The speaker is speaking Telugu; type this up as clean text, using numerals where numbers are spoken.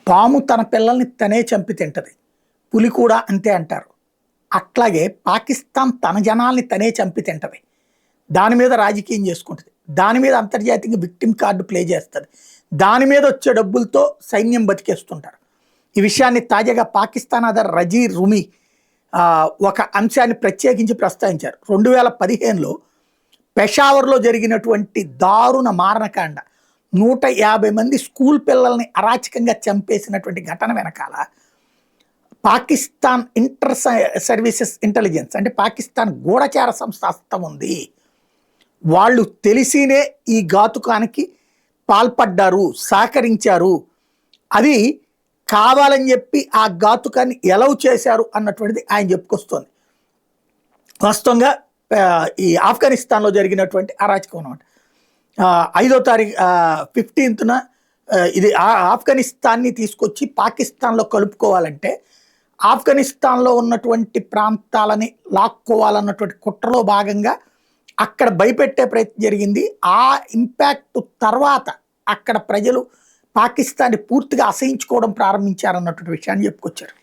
పాము తన పిల్లల్ని తనే చంపి తింటది, పులి కూడా అంతే అంటారు. అట్లాగే పాకిస్తాన్ తన జనాల్ని తనే చంపి తింటది, దాని మీద రాజకీయం చేసుకుంటుంది, దాని మీద అంతర్జాతీయంగా విక్టిమ్ కార్డు ప్లే చేస్తుంది, దాని మీద వచ్చే డబ్బులతో సైన్యం బతికేస్తుంటారు. ఈ విషయాన్ని తాజాగా పాకిస్తాన్ అదర్ రజీ రుమి ఒక అంశాన్ని ప్రత్యేకించి ప్రస్తావించారు. 2015లో పెషావర్లో జరిగినటువంటి దారుణ మారణకాండ, 150 మంది స్కూల్ పిల్లల్ని అరాచకంగా చంపేసినటువంటి ఘటన వెనకాల పాకిస్తాన్ ఇంటర్ సర్వీసెస్ ఇంటెలిజెన్స్ అంటే పాకిస్తాన్ గూఢచార సంస్థ హస్తం ఉంది. వాళ్ళు తెలిసినే ఈ ఘాతుకానికి పాల్పడ్డారు, సహకరించారు, అది కావాలని చెప్పి ఆ ఘాతుకాన్ని ఎలవ్ చేశారు అన్నటువంటిది ఆయన చెప్పుకొస్తోంది. వాస్తవంగా ఈ ఆఫ్ఘనిస్తాన్లో జరిగినటువంటి అరాచకం అనమాట. 5వ తారీఖు 15న ఇది ఆఫ్ఘనిస్తాన్ని తీసుకొచ్చి పాకిస్తాన్లో కలుపుకోవాలంటే ఆఫ్ఘనిస్తాన్లో ఉన్నటువంటి ప్రాంతాలని లాక్కోవాలన్నటువంటి కుట్రలో భాగంగా అక్కడ భయపెట్టే ప్రయత్నం జరిగింది. ఆ ఇంపాక్ట్ తర్వాత అక్కడ ప్రజలు పాకిస్తాన్ని పూర్తిగా అసహించుకోవడం ప్రారంభించారన్నటువంటి విషయాన్ని చెప్పుకొచ్చారు.